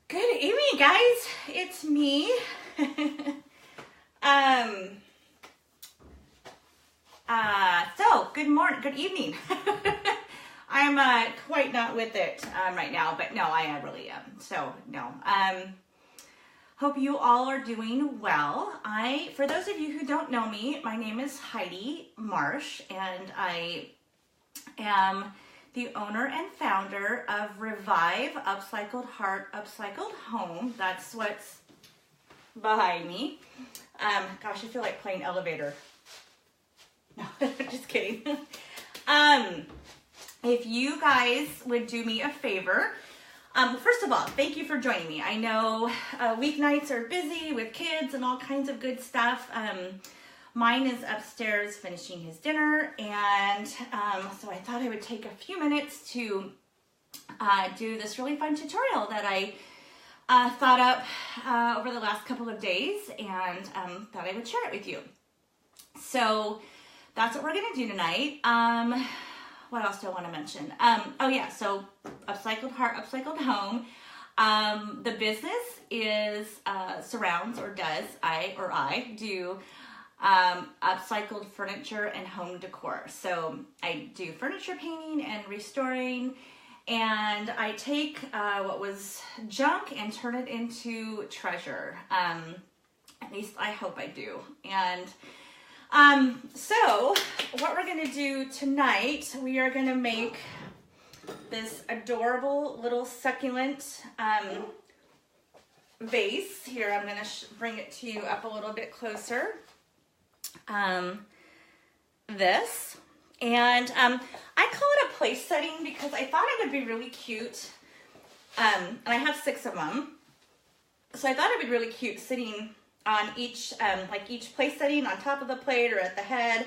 Good evening, guys. It's me. Good evening. I'm quite not with it right now, but no, I really am. So no. Hope you all are doing well. For those of you who don't know me, my name is Heidi Marsh, and I am the owner and founder of Revive Upcycled Heart, Upcycled Home. That's what's behind me. Gosh, I feel like playing elevator. No, just kidding. If you guys would do me a favor, first of all, thank you for joining me. I know weeknights are busy with kids and all kinds of good stuff. Mine is upstairs finishing his dinner, and so I thought I would take a few minutes to do this really fun tutorial that I thought up over the last couple of days, and thought I would share it with you. So that's what we're going to do tonight. What else do I want to mention? Oh yeah, so Upcycled Heart, Upcycled Home. The business is surrounds, or does, I do upcycled furniture and home decor. So I do furniture painting and restoring, and I take what was junk and turn it into treasure. At least I hope I do. And so what we're going to do tonight, we are going to make this adorable little succulent vase. Here, I'm going to bring it to you up a little bit closer. This, and I call it a place setting because I thought it would be really cute, and I have 6 of them, so I thought it would be really cute sitting on each place setting on top of the plate or at the head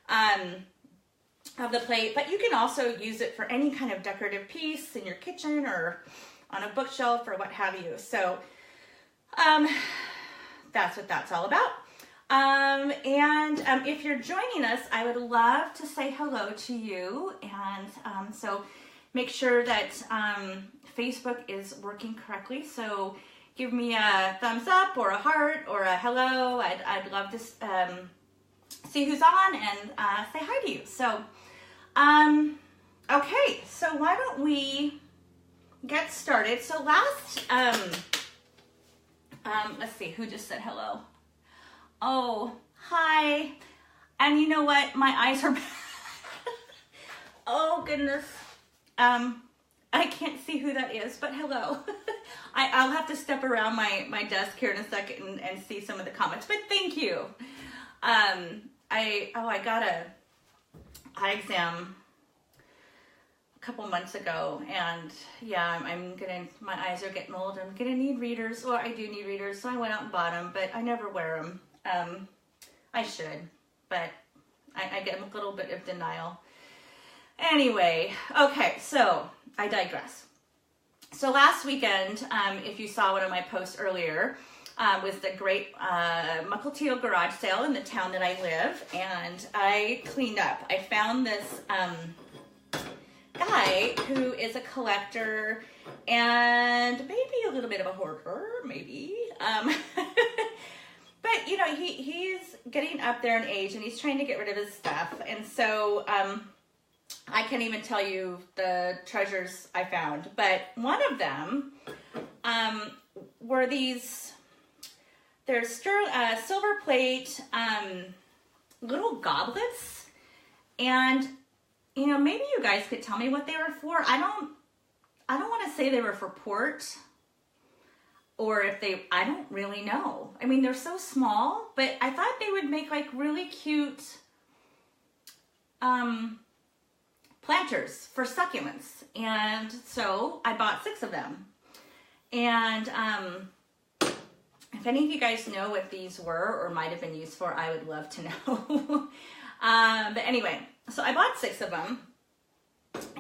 of the plate. But you can also use it for any kind of decorative piece in your kitchen or on a bookshelf or what have you. So that's what that's all about. If you're joining us, I would love to say hello to you, and so make sure that Facebook is working correctly. So give me a thumbs up or a heart or a hello. I'd love to see who's on and say hi to you. So okay, so why don't we get started? So last let's see who just said hello. Oh, hi. And you know what? My eyes are oh, goodness. I can't see who that is, but hello. I'll have to step around my desk here in a second and see some of the comments, but thank you. I got a eye exam a couple months ago, and yeah, my eyes are getting old. I'm gonna need readers. Well, I do need readers, so I went out and bought them, but I never wear them. I should, but I get a little bit of denial. Anyway, okay, so I digress. So last weekend, if you saw one of my posts earlier, was the great Mukilteo garage sale in the town that I live, and I cleaned up. I found this guy who is a collector and maybe a little bit of a hoarder, maybe. But, you know, he's getting up there in age, and he's trying to get rid of his stuff. And so I can't even tell you the treasures I found. But one of them were these, they're silver plate little goblets. And, you know, maybe you guys could tell me what they were for. I don't want to say they were for port, or if I don't really know. I mean, they're so small, but I thought they would make like really cute planters for succulents. And so I bought 6 of them. And if any of you guys know what these were or might have been used for, I would love to know. But anyway, so I bought 6 of them.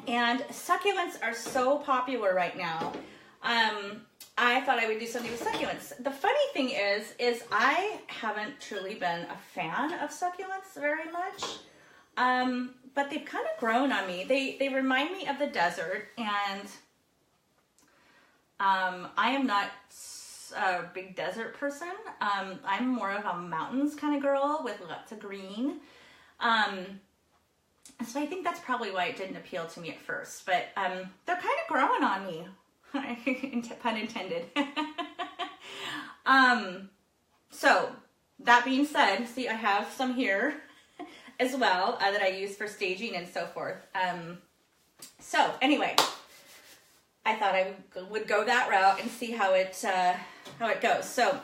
And succulents are so popular right now. I thought I would do something with succulents. The funny thing is I haven't truly been a fan of succulents very much, but they've kind of grown on me. They remind me of the desert, and I am not a big desert person. I'm more of a mountains kind of girl with lots of green. So I think that's probably why it didn't appeal to me at first, but they're kind of growing on me, pun intended. So that being said, see, I have some here as well that I use for staging and so forth. So anyway, I thought I would go that route and see how it goes. So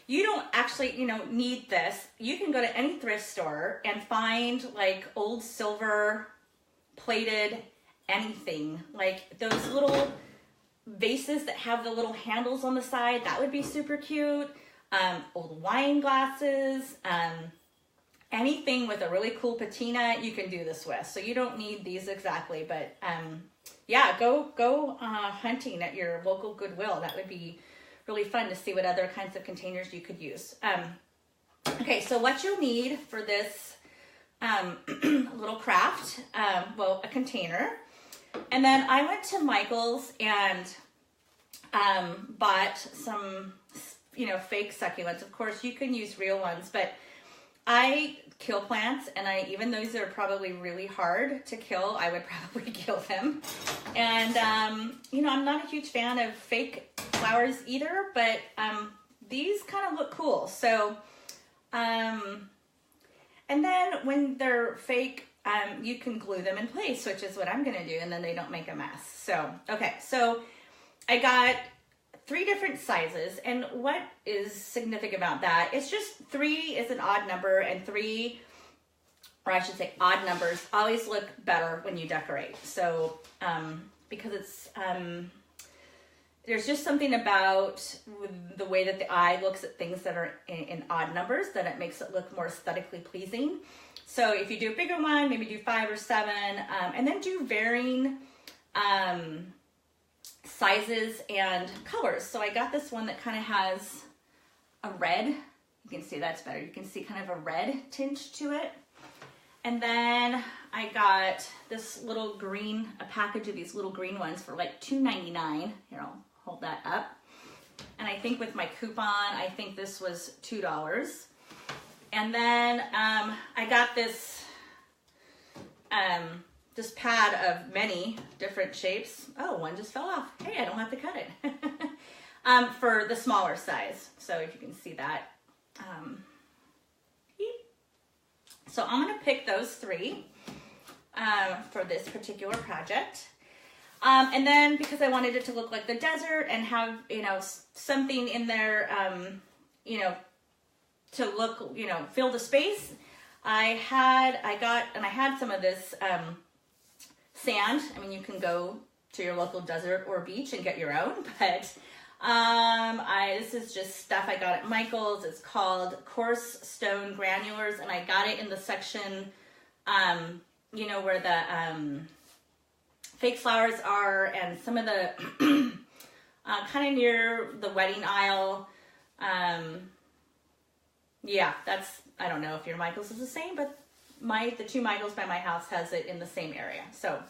you don't actually, need this. You can go to any thrift store and find like old silver plated anything, like those little vases that have the little handles on the side. That would be super cute. Old wine glasses, anything with a really cool patina you can do this with. So you don't need these exactly, but yeah, go hunting at your local Goodwill. That would be really fun to see what other kinds of containers you could use. Okay, so what you'll need for this little craft, well, a container. And then I went to Michael's and bought some, fake succulents. Of course, you can use real ones, but I kill plants, and even those that are probably really hard to kill, I would probably kill them. And, I'm not a huge fan of fake flowers either, but these kind of look cool. So, and then when they're fake, you can glue them in place, which is what I'm going to do, and then they don't make a mess. So, okay, so I got 3 different sizes, and what is significant about that? It's just 3 is an odd number, and 3, or I should say odd numbers, always look better when you decorate. So, because it's, there's just something about the way that the eye looks at things that are in odd numbers, that it makes it look more aesthetically pleasing. So if you do a bigger one, maybe do 5 or 7, and then do varying sizes and colors. So I got this one that kind of has a red. You can see that's better. You can see kind of a red tinge to it. And then I got this little green, a package of these little green ones for like $2.99. Here, I'll hold that up. And I think with my coupon, I think this was $2. And then I got this pad of many different shapes. Oh, one just fell off. Hey, I don't have to cut it. For the smaller size. So if you can see that. So I'm going to pick those 3 for this particular project. And then because I wanted it to look like the desert and have, something in there, to look, fill the space, I had some of this sand. I mean, you can go to your local desert or beach and get your own, but this is just stuff I got at Michael's. It's called Coarse Stone Granulars, and I got it in the section, where the fake flowers are, and some of the kind of near the wedding aisle. Yeah, I don't know if your Michael's is the same, but the 2 Michael's by my house has it in the same area. So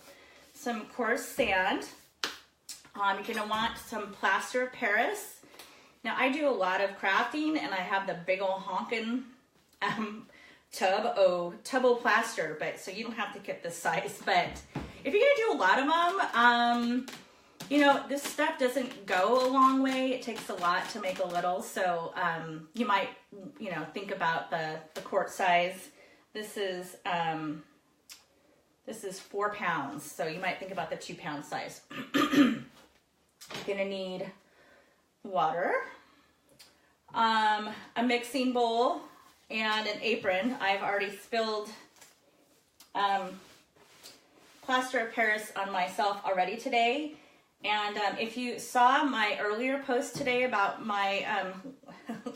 some coarse sand. You're going to want some plaster of Paris. Now I do a lot of crafting, and I have the big old honkin' tub plaster, but so you don't have to get this size. But if you're going to do a lot of them, this stuff doesn't go a long way. It takes a lot to make a little. So you might, think about the quart size. This is 4 pounds. So you might think about the 2 pound size. You're gonna need water, a mixing bowl, and an apron. I've already spilled plaster of Paris on myself already today. And if you saw my earlier post today about my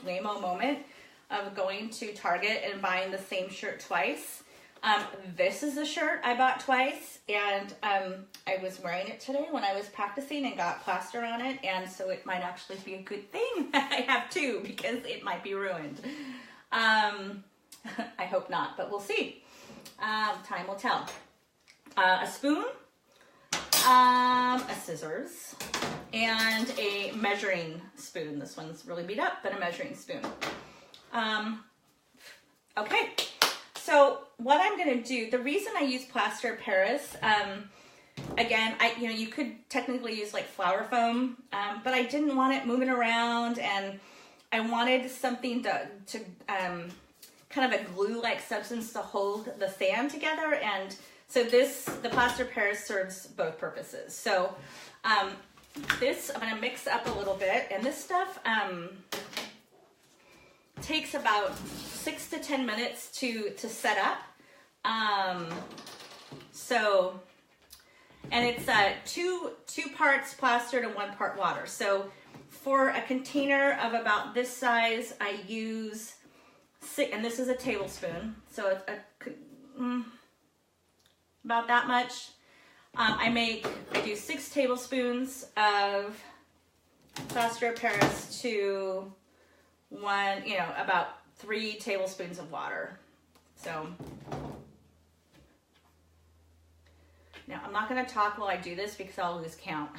lame-o moment of going to Target and buying the same shirt twice, this is a shirt I bought twice, and I was wearing it today when I was practicing and got plaster on it, and so it might actually be a good thing that I have 2 because it might be ruined. I hope not, but we'll see. Time will tell. A spoon, a scissors, and a measuring spoon. This one's really beat up, but a measuring spoon. Okay, so what I'm gonna do, the reason I use plaster of Paris, again, you could technically use like flour foam, but I didn't want it moving around, and I wanted something to kind of a glue-like substance to hold the sand together, and so the plaster of Paris serves both purposes. So this I'm gonna mix up a little bit, and this stuff takes about 6 to 10 minutes to set up. And it's two parts plaster to 1 part water. So for a container of about this size, I use 6, and this is a tablespoon, so about that much. I do 6 tablespoons of plaster of Paris to 1, about 3 tablespoons of water. So now I'm not going to talk while I do this because I'll lose count.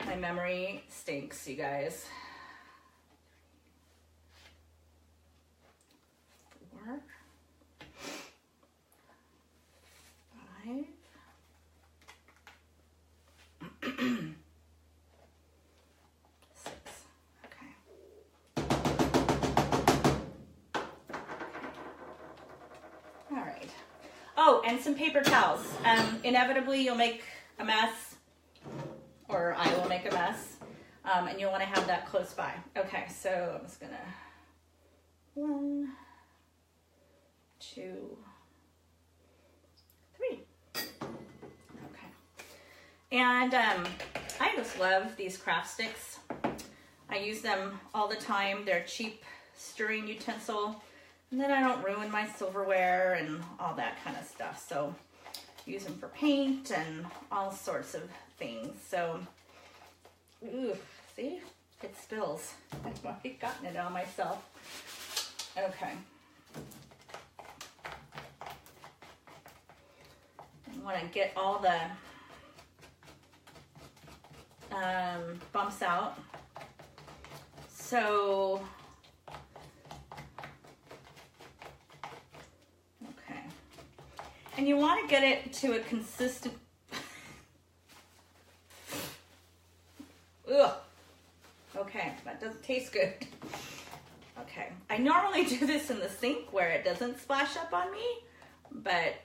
My memory stinks, you guys. 4, 5. 6. Okay. All right. Oh, and some paper towels. Inevitably, you'll make a mess, or I will make a mess, and you'll want to have that close by. Okay, so I'm just gonna 1, 2, 3. Okay. And I just love these craft sticks. I use them all the time. They're a cheap stirring utensil, and then I don't ruin my silverware and all that kind of stuff. So use them for paint and all sorts of things. So, ooh, see, it spills. I've already gotten it on myself. Okay. I want to get all the bumps out. So, okay. And you want to get it to a consistent, ugh. Okay, that doesn't taste good. Okay, I normally do this in the sink where it doesn't splash up on me, but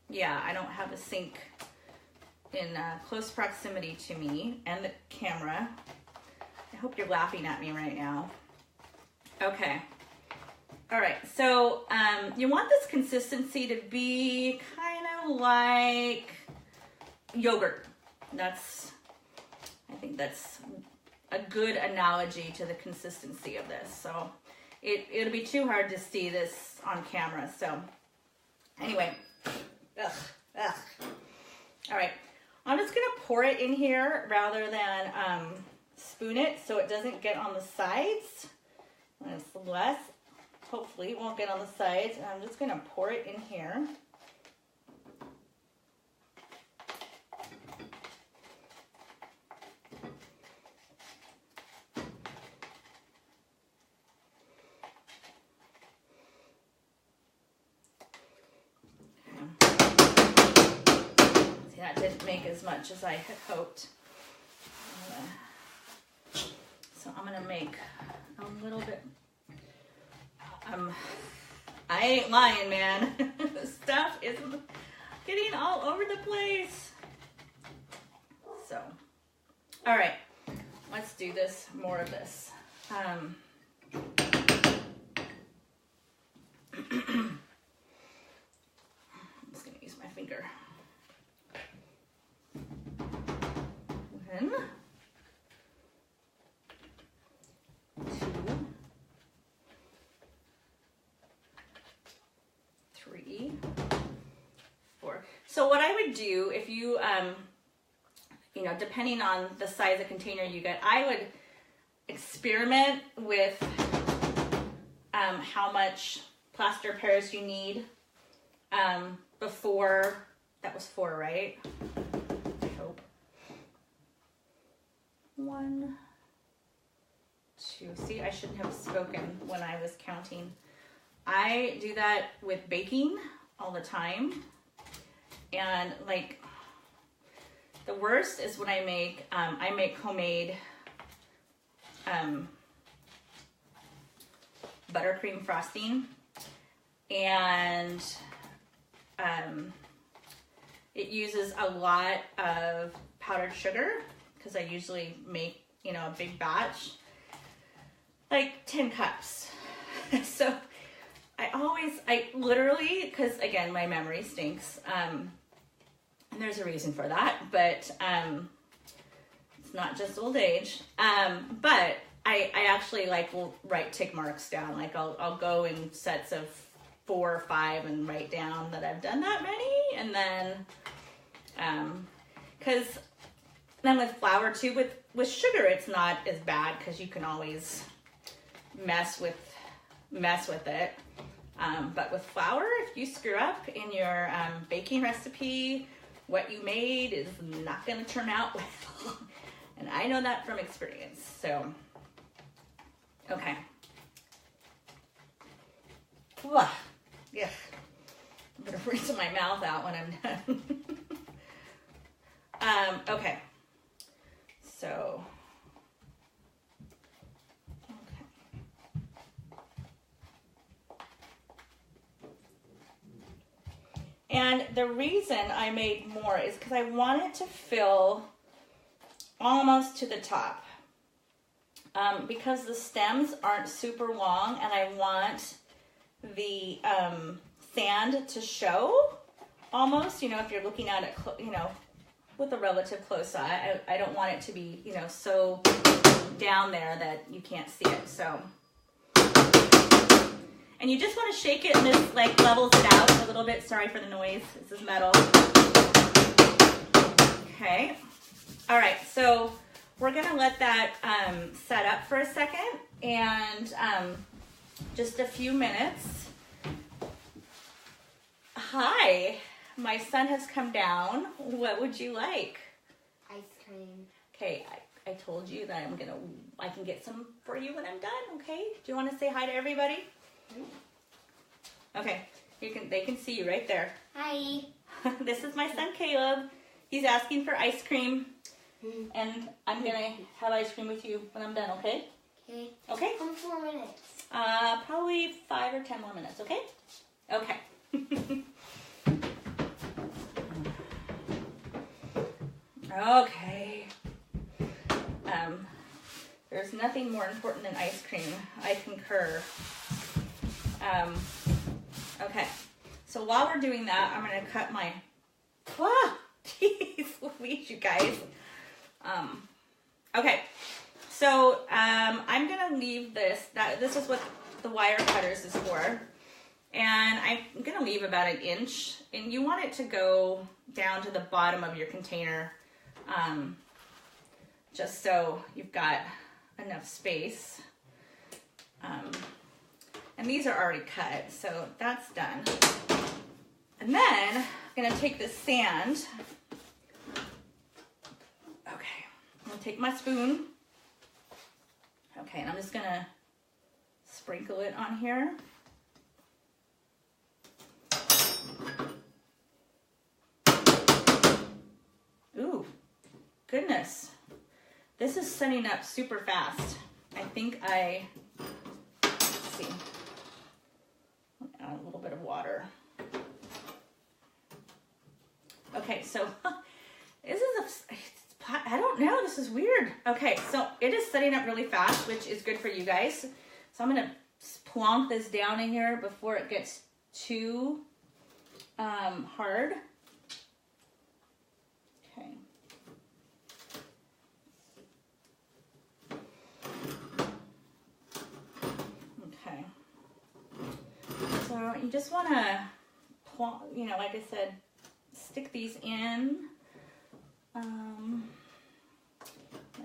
yeah, I don't have a sink in close proximity to me and the camera. I hope you're laughing at me right now. Okay. All right, so you want this consistency to be kind of like yogurt. I think that's a good analogy to the consistency of this. So it'll be too hard to see this on camera. So anyway, all right, I'm just gonna pour it in here rather than spoon it so it doesn't get on the sides. And it's less, hopefully it won't get on the sides. And I'm just gonna pour it in here. See, that didn't make as much as I had hoped. So I'm gonna make a little bit. I ain't lying, man. The stuff is getting all over the place. So, all right, let's do this. More of this. I'm just gonna use my finger. 1, 2, 3, 4. So what I would do if you, depending on the size of container you get, I would experiment with how much plaster of Paris you need before, that was 4, right? 1, 2. See, I shouldn't have spoken when I was counting. I do that with baking all the time. And like, the worst is when I make homemade buttercream frosting, and it uses a lot of powdered sugar because I usually make, you know, a big batch, like 10 cups. So I literally, because again, my memory stinks, and there's a reason for that, but it's not just old age, but I actually will write tick marks down. Like I'll go in sets of 4 or 5 and write down that I've done that many, and then because then with flour too, with sugar it's not as bad because you can always mess with it, but with flour, if you screw up in your baking recipe, what you made is not going to turn out well. And I know that from experience. So okay. Ugh. Yeah. I'm gonna rinse my mouth out when I'm done. Okay. So, okay. And the reason I made more is because I wanted to fill almost to the top. Because the stems aren't super long and I want the sand to show almost, you know, if you're looking at it, you know, with a relative close eye, I don't want it to be, you know, so down there that you can't see it. So, and you just want to shake it and this like levels it out a little bit. Sorry for the noise. This is metal. Okay. All right. So we're going to let that set up for a second, and just a few minutes. Hi, my son has come down. What would you like? Ice cream. Okay, I told you that I can get some for you when I'm done, okay? Do you want to say hi to everybody? Okay, they can see you right there. Hi. This is my son Caleb. He's asking for ice cream. And I'm going to have ice cream with you when I'm done, okay? Okay. Okay? In 4 minutes. Probably 5 or 10 more minutes, okay? Okay. Okay. There's nothing more important than ice cream. I concur. Okay. So while we're doing that, I'm going to cut my... Jeez Louise, you guys. Okay, so I'm gonna leave this. This is what the wire cutters is for, and I'm gonna leave about 1 inch. And you want it to go down to the bottom of your container, just so you've got enough space. And these are already cut, so that's done. And then I'm gonna take this sand. I'll take my spoon. Okay, and I'm just gonna sprinkle it on here. Ooh, goodness. This is setting up super fast. I think let's see. Add a little bit of water. Okay, so this is I don't know, this is weird. Okay, so it is setting up really fast, which is good for you guys. So I'm gonna plonk this down in here before it gets too hard. Okay. Okay. So you just wanna, you know, like I said, stick these in.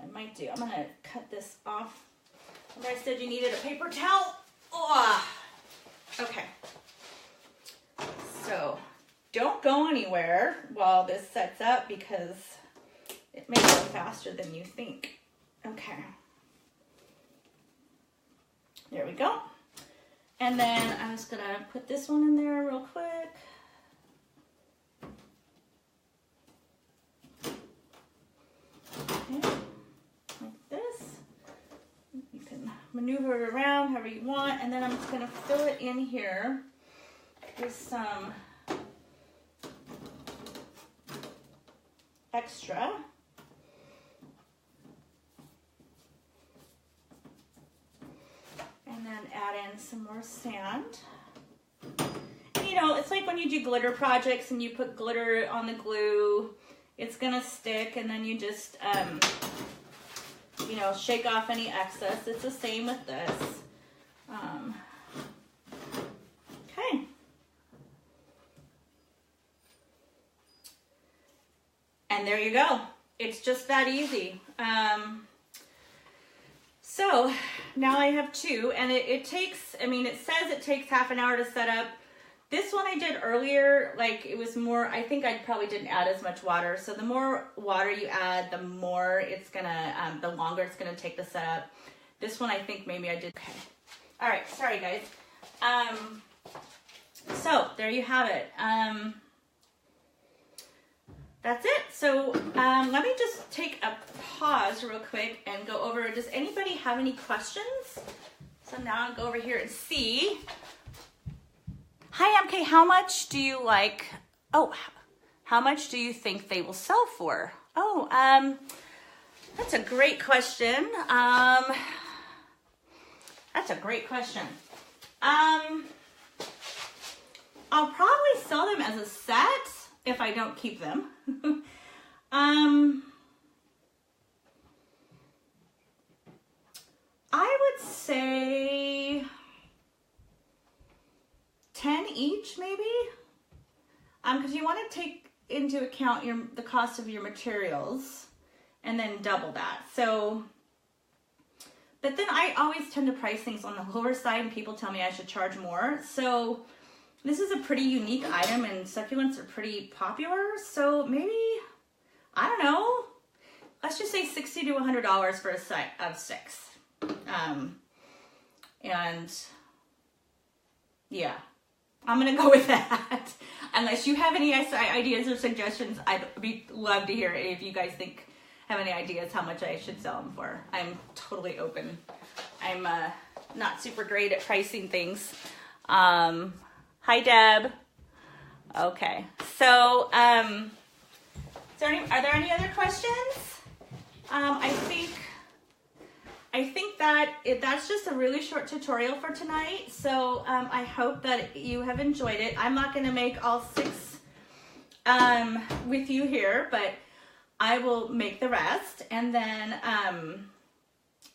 I might do. I'm gonna cut this off. Remember I said you needed a paper towel? Oh. Okay. So don't go anywhere while this sets up because it may go faster than you think. Okay. There we go. And then I'm just gonna put this one in there real quick. Okay, like this. You can maneuver it around however you want, and then I'm just gonna fill it in here with some extra. And then add in some more sand. And, you know, it's like when you do glitter projects and you put glitter on the glue, it's gonna stick, and then you just, you know, shake off any excess. It's the same with this. Okay. And there you go. It's just that easy. So now I have two, and it takes, I mean, it says it takes half an hour to set up. This one I did earlier, like it was more, I think I probably didn't add as much water. So the more water you add, the more it's gonna, the longer it's gonna take to set up. This one I think maybe I did, okay. All right, sorry guys. So there you have it. That's it. So let me just take a pause real quick and go over, does anybody have any questions? So now I'll go over here and see. Hi, MK, how much do you like, oh, how much do you think they will sell for? Oh, that's a great question. That's a great question. I'll probably sell them as a set if I don't keep them. I would say 10 each, maybe. Because you want to take into account the cost of your materials and then double that. So, but then I always tend to price things on the lower side, and people tell me I should charge more. So this is a pretty unique item, and succulents are pretty popular. So maybe, I don't know, let's just say $60 to $100 for a set of 6. And yeah, I'm gonna go with that. Unless you have any ideas or suggestions, I'd love to hear it. If you guys have any ideas how much I should sell them for, I'm totally open. I'm not super great at pricing things. Hi, Deb. Okay, so are there any other questions? I think that that's just a really short tutorial for tonight. So I hope that you have enjoyed it. I'm not going to make all 6 with you here, but I will make the rest, and then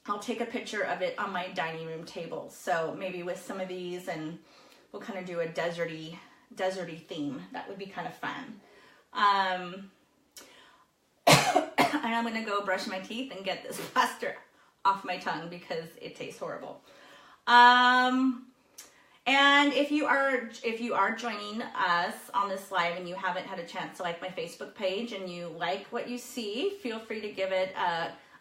I'll take a picture of it on my dining room table. So maybe with some of these, and we'll kind of do a deserty theme. That would be kind of fun. And I'm going to go brush my teeth and get this plaster off my tongue because it tastes horrible. And if you are joining us on this live and you haven't had a chance to like my Facebook page and you like what you see, feel free to give it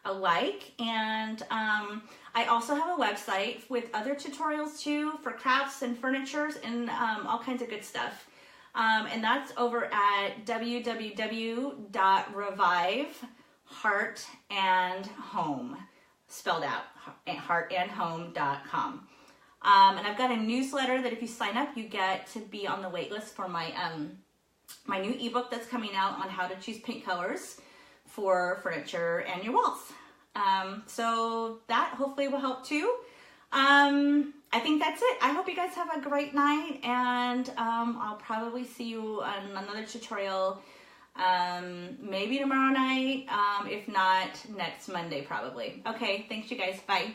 a like. And I also have a website with other tutorials too for crafts and furniture and all kinds of good stuff. And that's over at www.reviveheartandhome, spelled out, heartandhome.com. And I've got a newsletter that if you sign up, you get to be on the wait list for my my new ebook that's coming out on how to choose paint colors for furniture and your walls. So that hopefully will help too. I think that's it. I hope you guys have a great night, and I'll probably see you on another tutorial maybe tomorrow night, if not next Monday probably. Okay, thanks you guys. Bye.